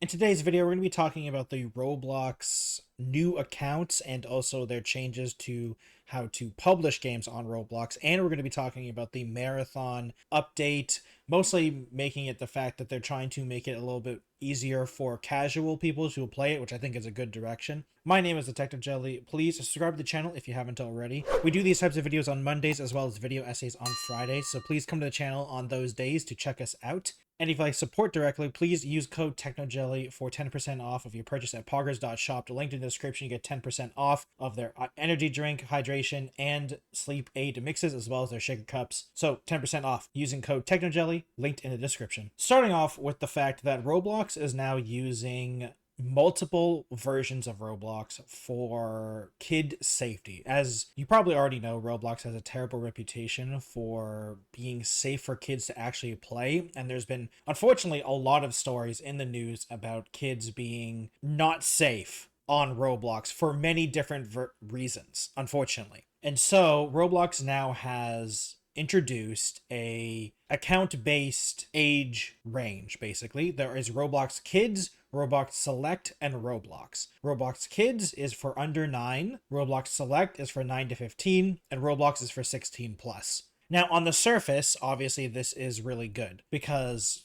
In today's video, we're going to be talking about the Roblox new accounts and also their changes to how to publish games on Roblox. And we're going to be talking about the marathon update, mostly making it the fact that they're trying to make it a little bit easier for casual people to play it, which I think is a good direction. My name is Detective Jelly. Please subscribe to the channel if you haven't already. We do these types of videos on Mondays as well as video essays on Fridays, so please come to the channel on those days to check us out. And if you like support directly, please use code TechnoJelly for 10% off of your purchase at Poggers.shop. The link in the description, you get 10% off of their energy drink, hydration, and sleep aid mixes, as well as their shaker cups. So 10% off using code TechnoJelly, linked in the description. Starting off with the fact that Roblox is now using multiple versions of Roblox for kid safety. As you probably already know, Roblox has a terrible reputation for being safe for kids to actually play, and there's been, unfortunately, a lot of stories in the news about kids being not safe on Roblox for many different reasons, unfortunately. And so Roblox now has introduced a account-based age range. Basically, there is Roblox Kids, Roblox Select, and Roblox. Roblox Kids is for under 9, Roblox Select is for 9 to 15, and Roblox is for 16 plus. Now, on the surface, obviously, this is really good because,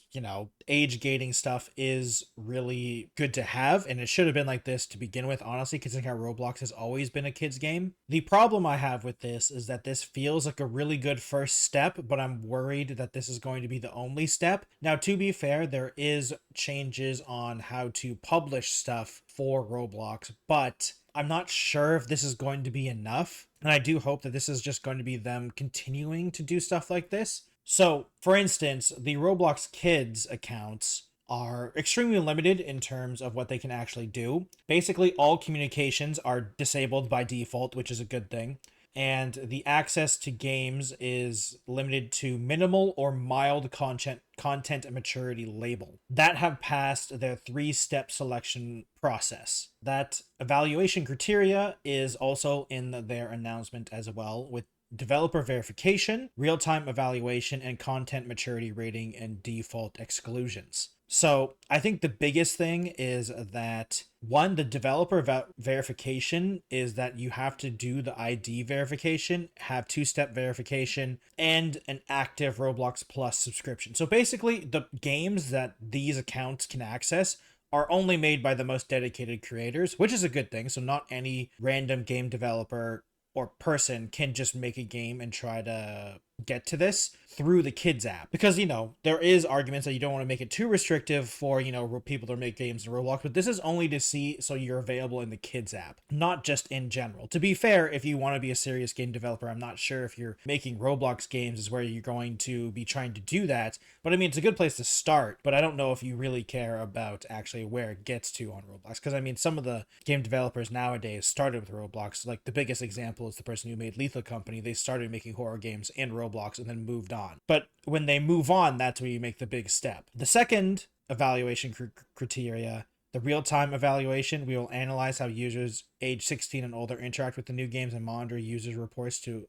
age gating stuff is really good to have, and it should have been like this to begin with, honestly, considering how Roblox has always been a kid's game. The problem I have with this is that this feels like a really good first step, but I'm worried that this is going to be the only step. Now, to be fair, there is changes on how to publish stuff for Roblox, but I'm not sure if this is going to be enough. And I do hope that this is just going to be them continuing to do stuff like this. So, for instance, the Roblox Kids accounts are extremely limited in terms of what they can actually do. Basically, all communications are disabled by default, which is a good thing. And the access to games is limited to minimal or mild content and maturity label that have passed their 3-step selection process. That evaluation criteria is also in their announcement as well, with developer verification, real-time evaluation, and content maturity rating and default exclusions. So I think the biggest thing is that, one, the developer verification is that you have to do the ID verification, have 2-step verification, and an active Roblox Plus subscription. So basically, the games that these accounts can access are only made by the most dedicated creators, which is a good thing. So not any random game developer or person can just make a game and try to get to this through the kids app, because there is arguments that you don't want to make it too restrictive for people that make games in Roblox, but this is only to see so you're available in the kids app, not just in general. To be fair, if you want to be a serious game developer, I'm not sure if you're making Roblox games is where you're going to be trying to do that, but I mean, it's a good place to start, but I don't know if you really care about actually where it gets to on Roblox, because I mean, some of the game developers nowadays started with Roblox. Like, the biggest example is the person who made Lethal Company. They started making horror games in Roblox and then moved on. But when they move on, that's where you make the big step. The second evaluation criteria, the real-time evaluation, we will analyze how users age 16 and older interact with the new games and monitor users' reports to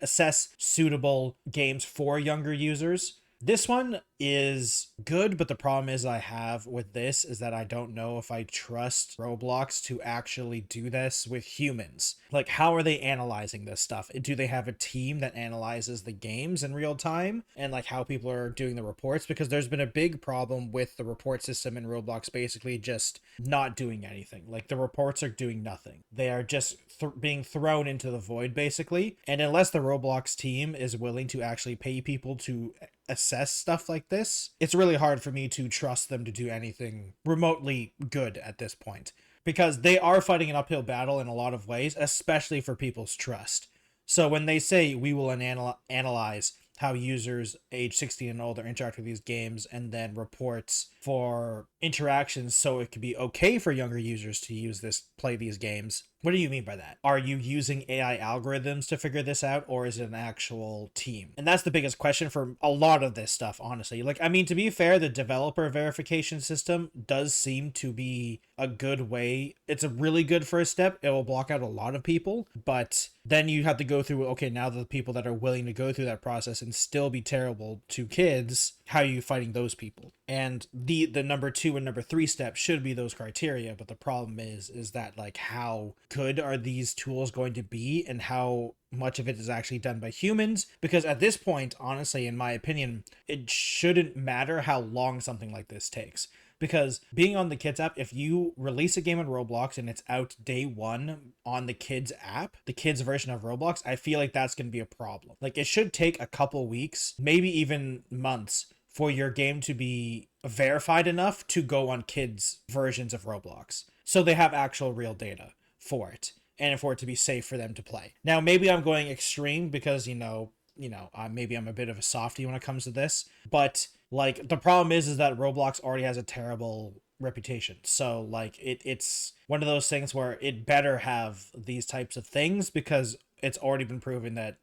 assess suitable games for younger users. This one is good, but the problem is I have with this is that I don't know if I trust Roblox to actually do this with humans. Like, how are they analyzing this stuff? Do they have a team that analyzes the games in real time and like how people are doing the reports? Because there's been a big problem with the report system in Roblox basically just not doing anything. Like, the reports are doing nothing. They are just being thrown into the void basically. And unless the Roblox team is willing to actually pay people to assess stuff like this, it's really hard for me to trust them to do anything remotely good at this point, because they are fighting an uphill battle in a lot of ways, especially for people's trust. So when they say we will analyze how users age 16 and older interact with these games and then reports for interactions so it could be okay for younger users to play these games, what do you mean by that? Are you using AI algorithms to figure this out, or is it an actual team? And that's the biggest question for a lot of this stuff, honestly. Like, I mean, to be fair, the developer verification system does seem to be a good way. It's a really good first step. It will block out a lot of people, but then you have to go through, okay, now the people that are willing to go through that process and still be terrible to kids, how are you fighting those people? And the number 2 and number 3 step should be those criteria, but the problem is that like how good are these tools going to be and how much of it is actually done by humans? Because at this point, honestly, in my opinion, it shouldn't matter how long something like this takes. Because being on the kids app, if you release a game on Roblox and it's out day one on the kids app, the kids version of Roblox, I feel like that's going to be a problem. Like it should take a couple weeks, maybe even months, for your game to be verified enough to go on kids versions of Roblox, so they have actual real data for it and for it to be safe for them to play. Now maybe I'm going extreme because maybe I'm a bit of a softie when it comes to this, but like the problem is that Roblox already has a terrible reputation. So like it's one of those things where it better have these types of things because it's already been proven that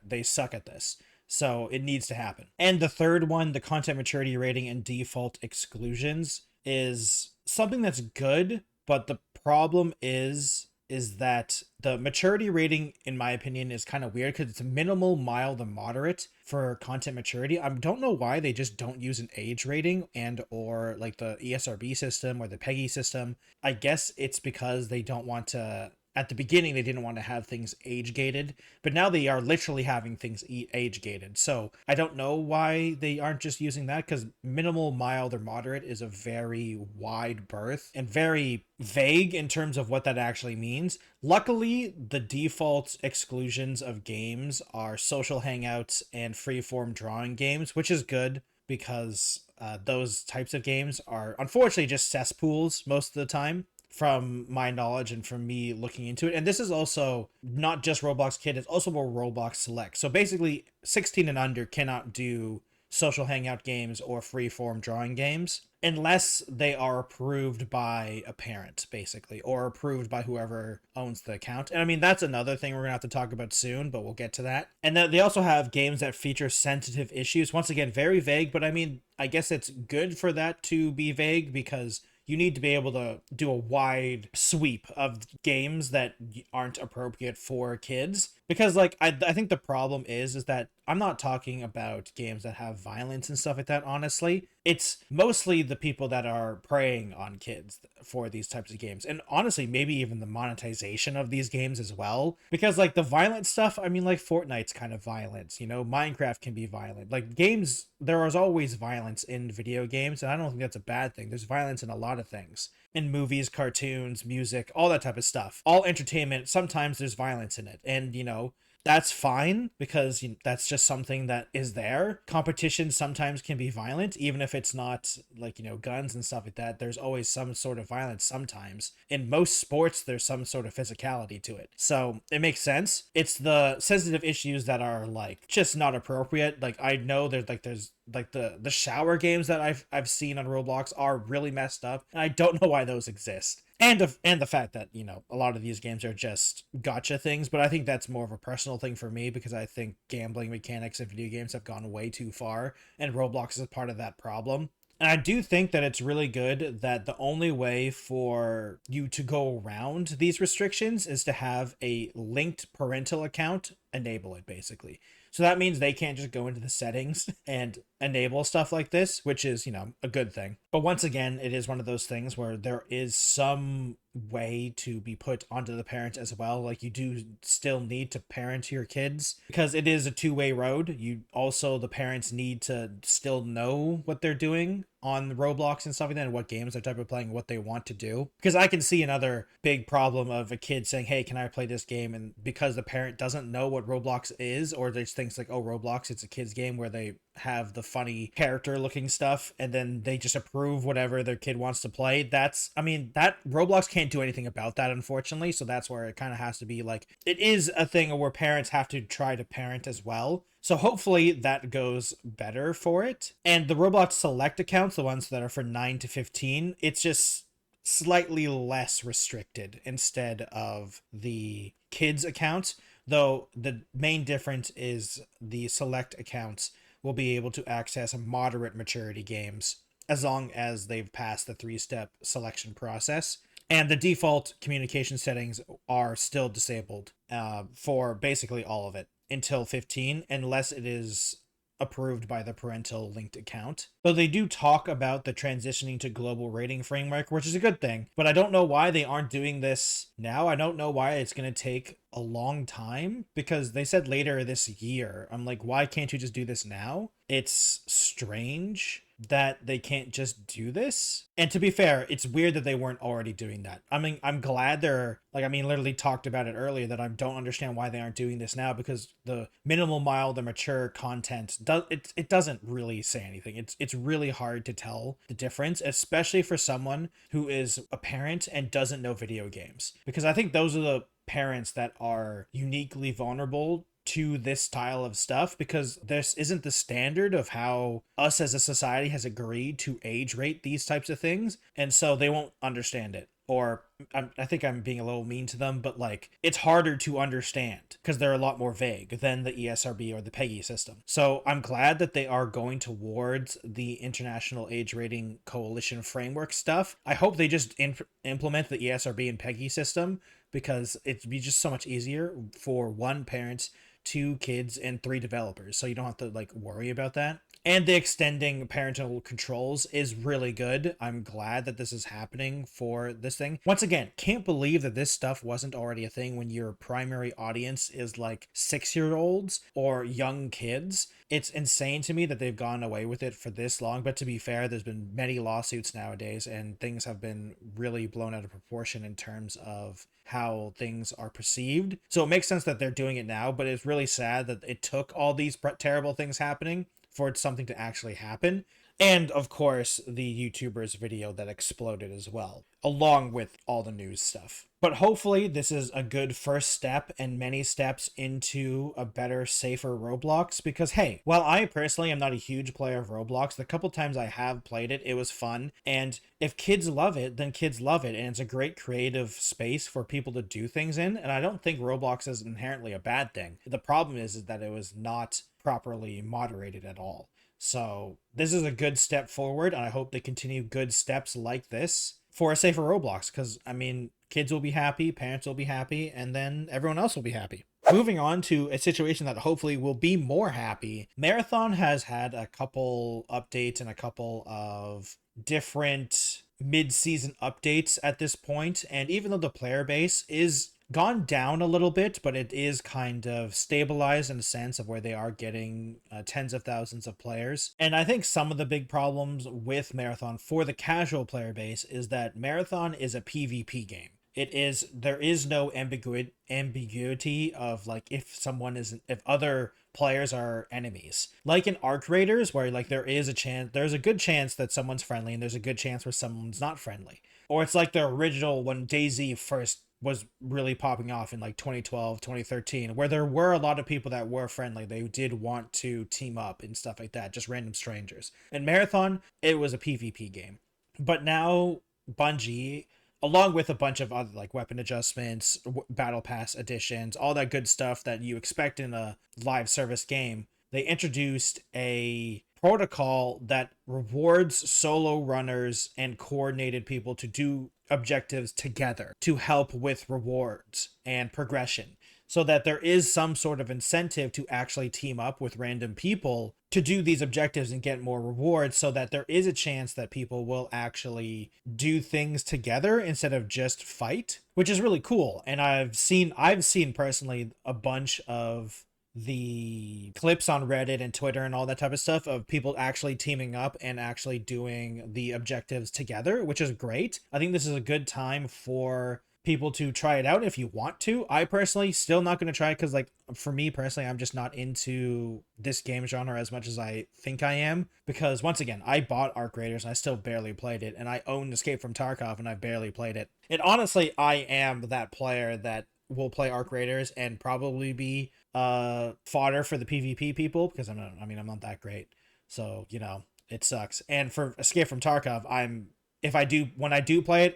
they suck at this. So it needs to happen. And the third one, the content maturity rating and default exclusions, is something that's good, but the problem is that the maturity rating, in my opinion, is kind of weird because it's minimal, mild, and moderate for content maturity. I don't know why they just don't use an age rating and or like the ESRB system or the PEGI system. I guess it's because they don't want to. At the beginning, they didn't want to have things age gated, but now they are literally having things age gated. So I don't know why they aren't just using that, because minimal, mild, or moderate is a very wide berth and very vague in terms of what that actually means. Luckily, the default exclusions of games are social hangouts and freeform drawing games, which is good because those types of games are unfortunately just cesspools most of the time, from my knowledge and from me looking into it. And this is also not just Roblox Kid, it's also Roblox Select. So basically 16 and under cannot do social hangout games or freeform drawing games unless they are approved by a parent, basically, or approved by whoever owns the account. And I mean, that's another thing we're gonna have to talk about soon, but we'll get to that. And then they also have games that feature sensitive issues. Once again, very vague, but I mean, I guess it's good for that to be vague because you need to be able to do a wide sweep of games that aren't appropriate for kids. Because like I think the problem is that I'm not talking about games that have violence and stuff like that, honestly. It's mostly the people that are preying on kids for these types of games. And honestly, maybe even the monetization of these games as well. Because like the violent stuff, I mean, like Fortnite's kind of violence, Minecraft can be violent. Like games, there is always violence in video games, and I don't think that's a bad thing. There's violence in a lot of things. In movies, cartoons, music, all that type of stuff. All entertainment, sometimes there's violence in it. And, that's fine because that's just something that is there. Competition sometimes can be violent, even if it's not like, guns and stuff like that. There's always some sort of violence sometimes. In most sports, there's some sort of physicality to it. So it makes sense. It's the sensitive issues that are like just not appropriate. Like I know there's like the shower games that I've seen on Roblox are really messed up, and I don't know why those exist. And the fact that a lot of these games are just gotcha things, but I think that's more of a personal thing for me because I think gambling mechanics in video games have gone way too far, and Roblox is part of that problem. And I do think that it's really good that the only way for you to go around these restrictions is to have a linked parental account enable it, basically. So that means they can't just go into the settings and enable stuff like this, which is, a good thing. But once again, it is one of those things where there is some way to be put onto the parents as well. Like you do still need to parent your kids because it is a two-way road. The parents need to still know what they're doing on Roblox and stuff like that, and what games they're type of playing, what they want to do. Because I can see another big problem of a kid saying, hey, can I play this game? And because the parent doesn't know what Roblox is, or they just thinks like, oh, Roblox, it's a kid's game where they have the funny character looking stuff and then they just approve whatever their kid wants to play. That Roblox can't do anything about that, unfortunately. So that's where it kind of has to be like, it is a thing where parents have to try to parent as well. So hopefully that goes better for it. And the Roblox Select accounts, the ones that are for 9 to 15, it's just slightly less restricted instead of the kids accounts, though the main difference is the Select accounts will be able to access moderate maturity games as long as they've passed the 3-step selection process. And the default communication settings are still disabled for basically all of it until 15, unless it is approved by the parental linked account. So they do talk about the transitioning to global rating framework, which is a good thing, but I don't know why they aren't doing this now. I don't know why it's going to take a long time, because they said later this year. I'm like, why can't you just do this now? It's strange that they can't just do this. And to be fair, it's weird that they weren't already doing that. I mean, I'm glad they're like, I mean, literally talked about it earlier that I don't understand why they aren't doing this now, because the minimal, mild, and mature content it doesn't really say anything. It's really hard to tell the difference, especially for someone who is a parent and doesn't know video games, because I think those are the parents that are uniquely vulnerable to this style of stuff, because this isn't the standard of how us as a society has agreed to age rate these types of things, and so they won't understand it. Or I think I'm being a little mean to them, but like, it's harder to understand because they're a lot more vague than the ESRB or the PEGI system. So I'm glad that they are going towards the International Age Rating Coalition framework stuff. I hope they just implement the ESRB and PEGI system, because it'd be just so much easier for one parent, two kids, and three developers, so you don't have to like worry about that. And the extending parental controls is really good. I'm glad that this is happening for this thing. Once again, can't believe that this stuff wasn't already a thing when your primary audience is like 6-year-olds or young kids. It's insane to me that they've gone away with it for this long, but to be fair, there's been many lawsuits nowadays, and things have been really blown out of proportion in terms of how things are perceived. So it makes sense that they're doing it now, but it's really sad that it took all these terrible things happening for something to actually happen. And of course, the YouTuber's video that exploded as well, along with all the news stuff. But hopefully this is a good first step and many steps into a better, safer Roblox, because hey, while I personally am not a huge player of Roblox, the couple times I have played it, it was fun. And if kids love it, then kids love it. And it's a great creative space for people to do things in. And I don't think Roblox is inherently a bad thing. The problem is that it was not properly moderated at all. So this is a good step forward, and I hope they continue good steps like this for a safer Roblox, because I mean, kids will be happy, parents will be happy, and then everyone else will be happy. Moving on to a situation that hopefully will be more happy, Marathon has had a couple updates and a couple of different mid-season updates at this point, and even though the player base is gone down a little bit, but it is kind of stabilized in a sense of where they are getting tens of thousands of players. And I think some of the big problems with Marathon for the casual player base is that Marathon is a PvP game. There is no ambiguity of like if other players are enemies, like in Arc Raiders, where like there's a good chance that someone's friendly and there's a good chance where someone's not friendly. Or it's like the original when DayZ first was really popping off in like 2012, 2013, where there were a lot of people that were friendly. They did want to team up and stuff like that, just random strangers. In Marathon, it was a PvP game. But now Bungie, along with a bunch of other like weapon adjustments, battle pass additions, all that good stuff that you expect in a live service game, they introduced a protocol that rewards solo runners and coordinated people to do objectives together to help with rewards and progression, so that there is some sort of incentive to actually team up with random people to do these objectives and get more rewards, so that there is a chance that people will actually do things together instead of just fight, which is really cool. And I've seen personally a bunch of the clips on Reddit and Twitter and all that type of stuff of people actually teaming up and actually doing the objectives together, which is great. I think this is a good time for people to try it out if you want to. I personally still not going to try it, because like for me personally, I'm just not into this game genre as much as I think I am, because once again, I bought Arc Raiders and I still barely played it, and I own Escape from Tarkov and I barely played it. And honestly, I am that player that will play Arc Raiders and probably be fodder for the PvP people, because I'm not that great. So, you know, it sucks. And for Escape from Tarkov, if I do play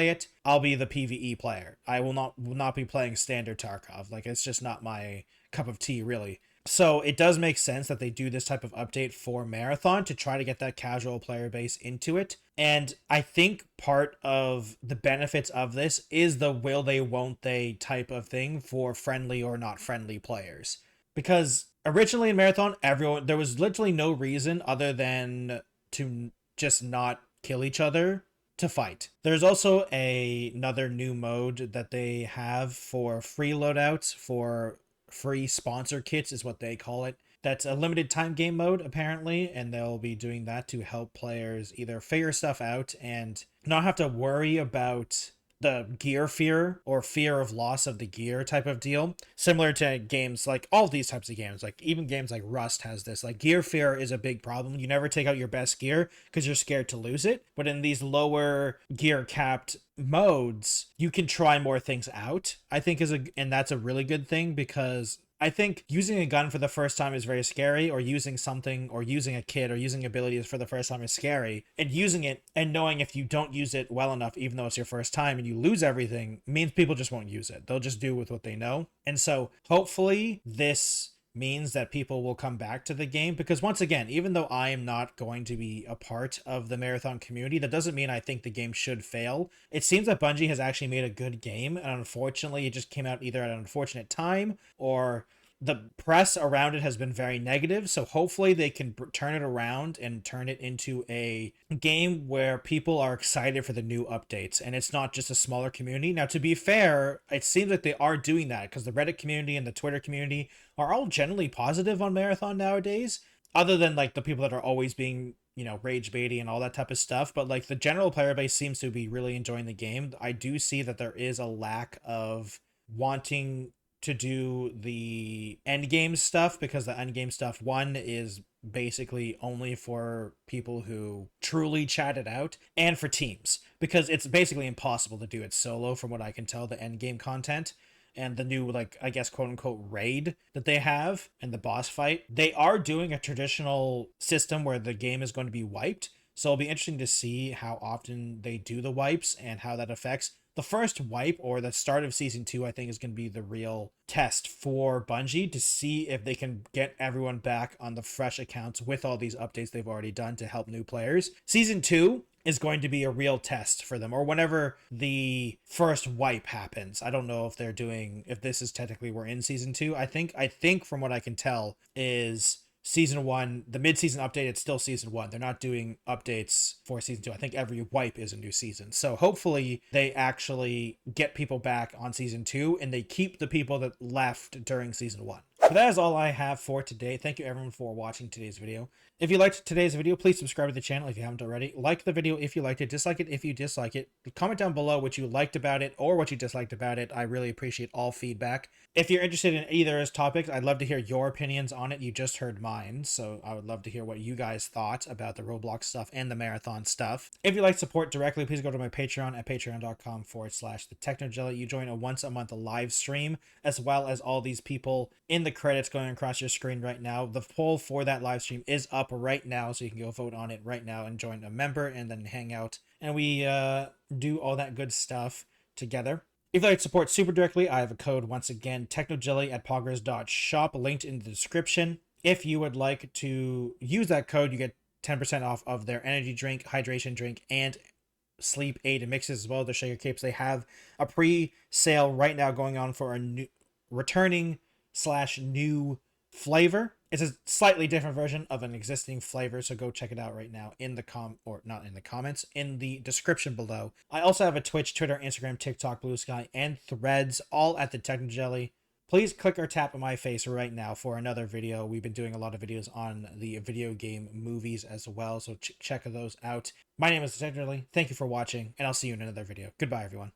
it, I'll be the PvE player. I will not be playing standard Tarkov. Like, it's just not my cup of tea, really. So it does make sense that they do this type of update for Marathon to try to get that casual player base into it. And I think part of the benefits of this is the will they, won't they type of thing for friendly or not friendly players. Because Originally in Marathon, everyone there was literally no reason other than to just not kill each other to fight. There's also another new mode that they have for free loadouts, for free sponsor kits is what they call it. That's a limited time game mode apparently, and they'll be doing that to help players either figure stuff out and not have to worry about the gear fear or fear of loss of the gear type of deal, similar to games like all these types of games, like even games like Rust has this. Like, gear fear is a big problem. You never take out your best gear because you're scared to lose it, but in these lower gear capped modes you can try more things out, I think, and that's a really good thing, because I think using a gun for the first time is very scary, or using something, or using a kit, or using abilities for the first time is scary. And using it and knowing if you don't use it well enough, even though it's your first time, and you lose everything, means people just won't use it. They'll just do with what they know. And so hopefully this means that people will come back to the game, because once again, even though I am not going to be a part of the Marathon community, that doesn't mean I think the game should fail. It seems that Bungie has actually made a good game, and unfortunately it just came out either at an unfortunate time, or the press around it has been very negative. So hopefully they can turn it around and turn it into a game where people are excited for the new updates, and it's not just a smaller community. Now, to be fair, it seems like they are doing that, because the Reddit community and the Twitter community are all generally positive on Marathon nowadays, other than like the people that are always being, rage baiting and all that type of stuff. But like the general player base seems to be really enjoying the game. I do see that there is a lack of wanting to do the end game stuff, because the end game stuff, one, is basically only for people who truly chat it out, and for teams, because it's basically impossible to do it solo from what I can tell, the end game content. And the new, like, I guess, quote unquote raid that they have, and the boss fight, they are doing a traditional system where the game is going to be wiped. So it'll be interesting to see how often they do the wipes and how that affects the first wipe, or the start of season 2. I think is going to be the real test for Bungie, to see if they can get everyone back on the fresh accounts with all these updates they've already done to help new players. Season 2 is going to be a real test for them, or whenever the first wipe happens. I don't know if this is technically, we're in season 2. I think from what I can tell is season 1, the mid-season update, it's still season 1. They're not doing updates for season 2. I think every wipe is a new season. So hopefully they actually get people back on season 2, and they keep the people that left during season 1. But that is all I have for today. Thank you everyone for watching today's video. If you liked today's video, please subscribe to the channel if you haven't already. Like the video if you liked it, dislike it if you dislike it. Comment down below what you liked about it or what you disliked about it. I really appreciate all feedback. If you're interested in either of those topics, I'd love to hear your opinions on it. You just heard mine, so I would love to hear what you guys thought about the Roblox stuff and the Marathon stuff. If you'd like support directly, please go to my Patreon at patreon.com/thetechnojelly. You join a once a month live stream, as well as all these people in the credits going across your screen right now. The poll for that live stream is up right now, so you can go vote on it right now and join a member and then hang out, and we do all that good stuff together. If you'd like to support super directly, I have a code, once again, technojelly at poggers.shop, linked in the description. If you would like to use that code, you get 10% off of their energy drink, hydration drink, and sleep aid and mixes, as well as their shaker capes. They have a pre-sale right now going on for a new returning/new flavor. It's a slightly different version of an existing flavor, so go check it out right now in the not in the comments, in the description below. I also have a Twitch, Twitter, Instagram, TikTok, Blue Sky, and Threads, all at the Technojelly. Please click or tap on my face right now for another video. We've been doing a lot of videos on the video game movies as well, so check those out. My name is the Technojelly. Thank you for watching, and I'll see you in another video. Goodbye, everyone.